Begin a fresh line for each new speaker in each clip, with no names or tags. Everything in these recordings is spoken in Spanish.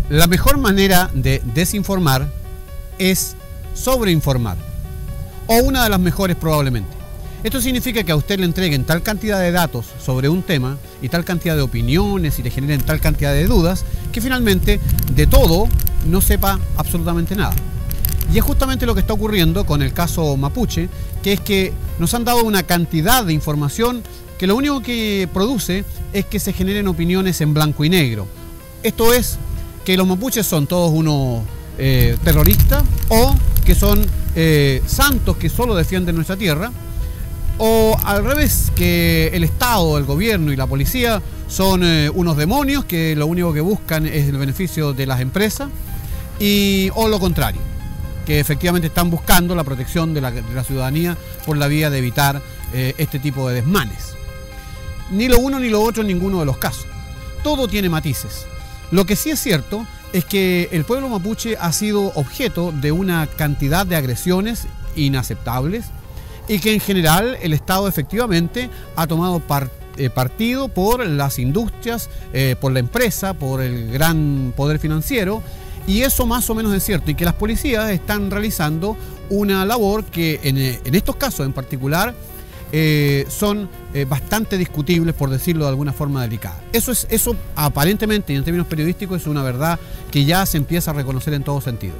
La mejor manera de desinformar es sobreinformar, o una de las mejores probablemente. Esto significa que a usted le entreguen tal cantidad de datos sobre un tema y tal cantidad de opiniones y le generen tal cantidad de dudas que finalmente de todo no sepa absolutamente nada. Y es justamente lo que está ocurriendo con el caso mapuche, que es que nos han dado una cantidad de información que lo único que produce es que se generen opiniones en blanco y negro. Esto es que los mapuches son todos unos terroristas, o que son santos que solo defienden nuestra tierra, o al revés, que el Estado, el gobierno y la policía son unos demonios que lo único que buscan es el beneficio de las empresas, o lo contrario, que efectivamente están buscando la protección de la ciudadanía por la vía de evitar este tipo de desmanes. Ni lo uno ni lo otro en ninguno de los casos. Todo tiene matices. Lo que sí es cierto es que el pueblo mapuche ha sido objeto de una cantidad de agresiones inaceptables y que en general el Estado efectivamente ha tomado partido por las industrias, por la empresa, por el gran poder financiero, y eso más o menos es cierto, y que las policías están realizando una labor que en estos casos en particular son bastante discutibles, por decirlo de alguna forma delicada. Eso aparentemente, y en términos periodísticos, es una verdad que ya se empieza a reconocer en todo sentido.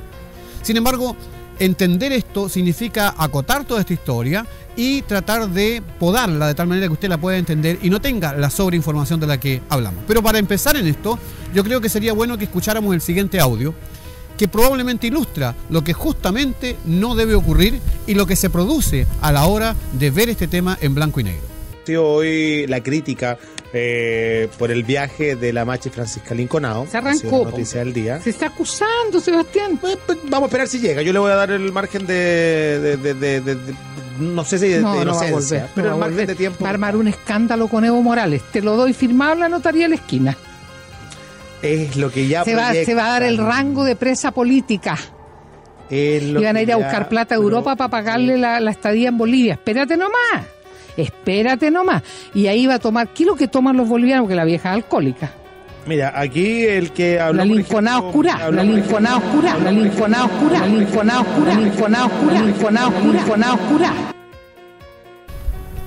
Sin embargo, entender esto significa acotar toda esta historia y tratar de podarla de tal manera que usted la pueda entender y no tenga la sobreinformación de la que hablamos. Pero para empezar en esto, yo creo que sería bueno que escucháramos el siguiente audio, que probablemente ilustra lo que justamente no debe ocurrir y lo que se produce a la hora de ver este tema en blanco y negro.
Hoy la crítica por el viaje de la Machi Francisca Linconao.
Se arrancó.
Noticia del día.
Se está acusando, Sebastián.
Pues, vamos a esperar si llega. Yo le voy a dar el margen no sé si de inocencia, pero el margen de tiempo.
Va a armar un escándalo con Evo Morales. Te lo doy firmado en la notaría de la esquina.
Es lo que ya
se va a dar el rango de presa política. Y van a ir a buscar plata a Europa para pagarle la estadía en Bolivia. Espérate nomás. Y ahí va a tomar, ¿qué es lo que toman los bolivianos? Porque la vieja es alcohólica.
Mira, aquí el que habló...
La linfonada oscura.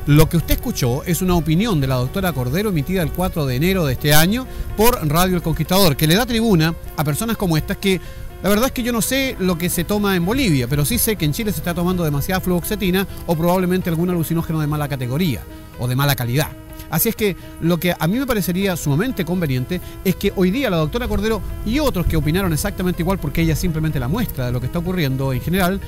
Lo que usted escuchó es una opinión de la doctora Cordero emitida el 4 de enero de este año por Radio El Conquistador, que le da tribuna a personas como estas que... La verdad es que yo no sé lo que se toma en Bolivia, pero sí sé que en Chile se está tomando demasiada fluoxetina o probablemente algún alucinógeno de mala categoría o de mala calidad. Así es que lo que a mí me parecería sumamente conveniente es que hoy día la doctora Cordero y otros que opinaron exactamente igual, porque ella es simplemente la muestra de lo que está ocurriendo en general,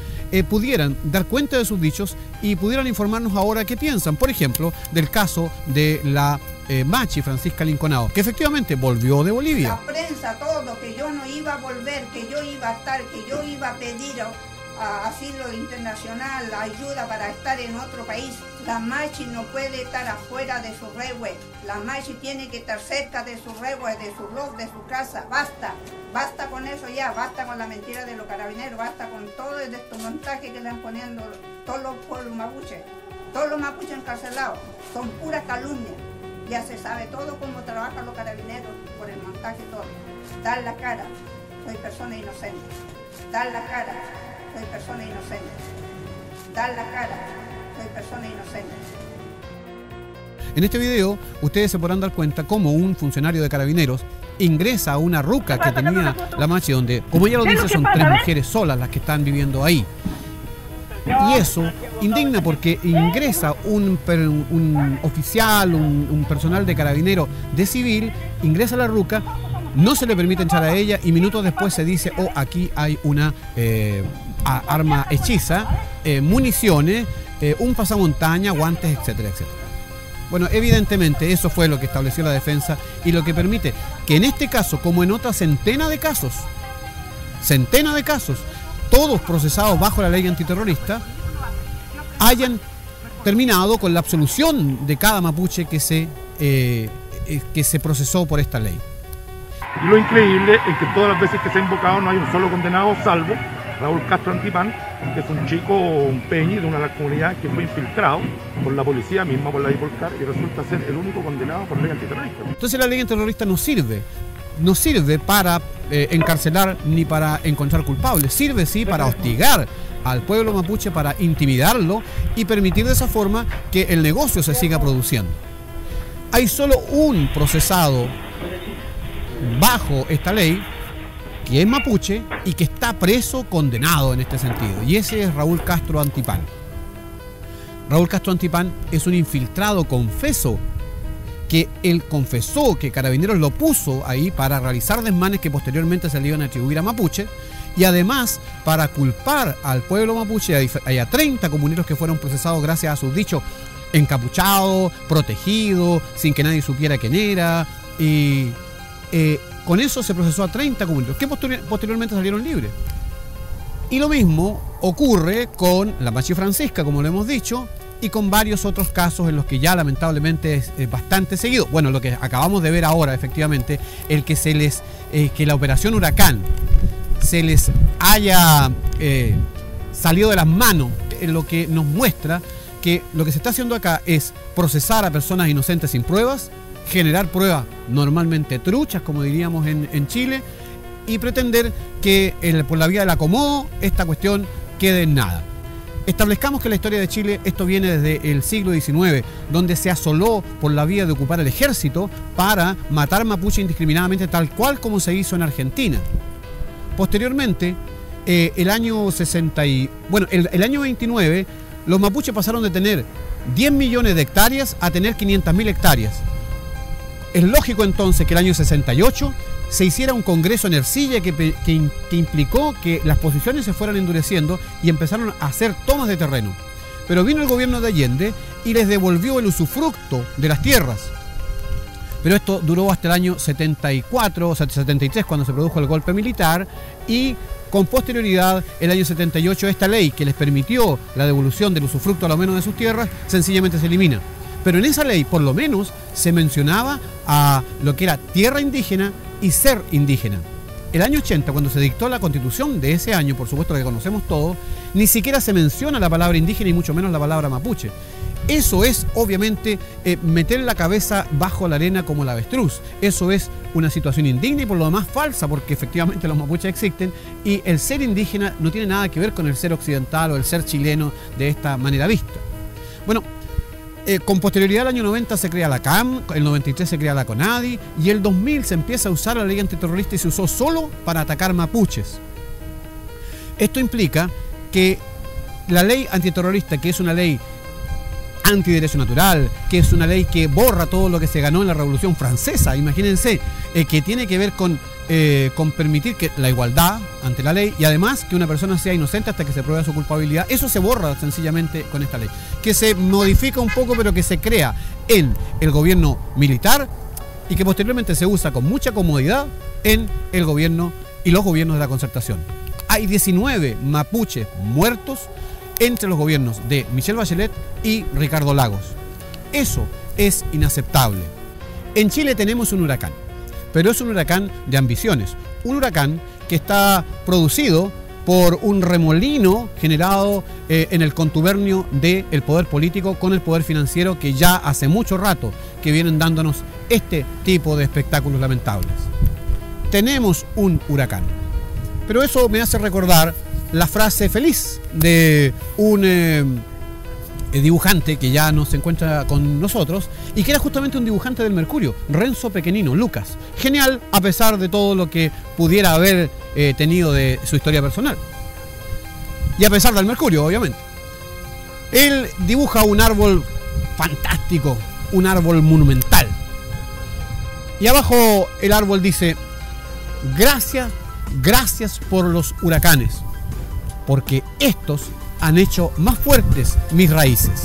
pudieran dar cuenta de sus dichos y pudieran informarnos ahora qué piensan, por ejemplo, del caso de la Machi Francisca Linconao, que efectivamente volvió de Bolivia.
La prensa, todo, que yo no iba a volver, que yo iba a estar, que yo iba a pedir asilo internacional, ayuda para estar en otro país. La Machi no puede estar afuera de su rehue. La Machi tiene que estar cerca de su rehue, de su blog, de su casa. Basta con eso ya, basta con la mentira de los carabineros, basta con todo estos montajes que le han poniendo todos los pueblos mapuches. Todos los mapuches encarcelados, son puras calumnias. Ya se sabe todo cómo trabajan los carabineros por el montaje todo. Dan la cara, soy persona inocente. Dan la cara, soy persona inocente. Dan la cara, soy persona inocente.
En este video, ustedes se podrán dar cuenta cómo un funcionario de carabineros ingresa a una ruca que tenía la Machi, donde, como ella lo dice, son 3 mujeres solas las que están viviendo ahí. Y eso indigna porque ingresa un oficial, un personal de carabinero de civil, ingresa a la ruca, no se le permite entrar a ella y minutos después se dice, oh, aquí hay una arma hechiza, municiones, un pasamontaña, guantes, etcétera, etcétera. Bueno, evidentemente eso fue lo que estableció la defensa y lo que permite que en este caso, como en otras centenas de casos, todos procesados bajo la ley antiterrorista, hayan terminado con la absolución de cada mapuche que se procesó por esta ley.
Y lo increíble es que todas las veces que se ha invocado no hay un solo condenado, salvo Raúl Castro Antipán, que es un chico, un peñi de una de las comunidades que fue infiltrado por la policía misma, por la Dipolcar, y resulta ser el único condenado por ley antiterrorista.
Entonces la ley antiterrorista no sirve no sirve para encarcelar ni para encontrar culpables, sirve sí para hostigar al pueblo mapuche, para intimidarlo y permitir de esa forma que el negocio se siga produciendo. Hay solo un procesado bajo esta ley que es mapuche y que está preso, condenado en este sentido, y ese es Raúl Castro Antipán. Raúl Castro Antipán es un infiltrado confeso, que él confesó que Carabineros lo puso ahí para realizar desmanes que posteriormente se le iban a atribuir a mapuche, y además para culpar al pueblo mapuche y a 30 comuneros que fueron procesados gracias a sus dichos encapuchado, protegido, sin que nadie supiera quién era, y con eso se procesó a 30 comuneros que posteriormente salieron libres. Y lo mismo ocurre con la Machi Francisca, como lo hemos dicho, y con varios otros casos en los que ya lamentablemente es bastante seguido. Bueno, lo que acabamos de ver ahora, efectivamente, el que que la operación Huracán se les haya salido de las manos, lo que nos muestra que lo que se está haciendo acá es procesar a personas inocentes sin pruebas, generar pruebas normalmente truchas, como diríamos en Chile, y pretender que por la vía del acomodo esta cuestión quede en nada. Establezcamos que en la historia de Chile esto viene desde el siglo XIX, donde se asoló por la vía de ocupar el ejército para matar mapuche indiscriminadamente, tal cual como se hizo en Argentina. Posteriormente, el año 29, los mapuches pasaron de tener 10 millones de hectáreas a tener 500.000 hectáreas. Es lógico entonces que el año 68 se hiciera un congreso en Ercilla que implicó que las posiciones se fueran endureciendo y empezaron a hacer tomas de terreno. Pero vino el gobierno de Allende y les devolvió el usufructo de las tierras. Pero esto duró hasta el año 74, o sea, 73, cuando se produjo el golpe militar, y con posterioridad, el año 78, esta ley que les permitió la devolución del usufructo a lo menos de sus tierras, sencillamente se elimina. Pero en esa ley, por lo menos, se mencionaba a lo que era tierra indígena y ser indígena. El año 80, cuando se dictó la constitución de ese año, por supuesto que conocemos todos, ni siquiera se menciona la palabra indígena y mucho menos la palabra mapuche. Eso es, obviamente, meter la cabeza bajo la arena como el avestruz. Eso es una situación indigna y por lo demás falsa, porque efectivamente los mapuches existen y el ser indígena no tiene nada que ver con el ser occidental o el ser chileno de esta manera vista. Bueno, con posterioridad al año 90 se crea la CAM, el 93 se crea la CONADI y el 2000 se empieza a usar la ley antiterrorista y se usó solo para atacar mapuches. Esto implica que la ley antiterrorista, que es una ley antiderecho natural, que es una ley que borra todo lo que se ganó en la Revolución Francesa, imagínense, que tiene que ver con permitir que la igualdad ante la ley y además que una persona sea inocente hasta que se pruebe su culpabilidad. Eso se borra sencillamente con esta ley, que se modifica un poco pero que se crea en el gobierno militar y que posteriormente se usa con mucha comodidad en el gobierno y los gobiernos de la Concertación. Hay 19 mapuches muertos entre los gobiernos de Michelle Bachelet y Ricardo Lagos. Eso es inaceptable. En Chile tenemos un huracán, pero es un huracán de ambiciones. Un huracán que está producido por un remolino generado en el contubernio del poder político con el poder financiero que ya hace mucho rato que vienen dándonos este tipo de espectáculos lamentables. Tenemos un huracán, pero eso me hace recordar la frase feliz de un dibujante que ya no se encuentra con nosotros y que era justamente un dibujante del Mercurio, Renzo Pequenino, Lucas. Genial a pesar de todo lo que pudiera haber tenido de su historia personal. Y a pesar del Mercurio, obviamente. Él dibuja un árbol fantástico, un árbol monumental. Y abajo el árbol dice: gracias por los huracanes, porque estos han hecho más fuertes mis raíces.